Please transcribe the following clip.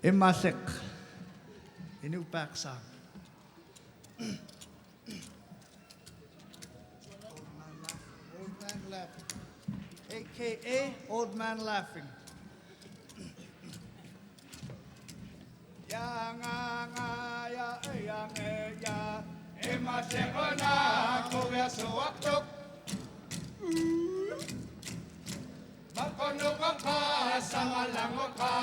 Imałiq, Inu-Yupiaq song. Old man laughing, AKA Old Man Laughing. Ya nga nga ya Imałiq na quviasuġaqtuq. Makunuŋaqa sa Makunuŋaqa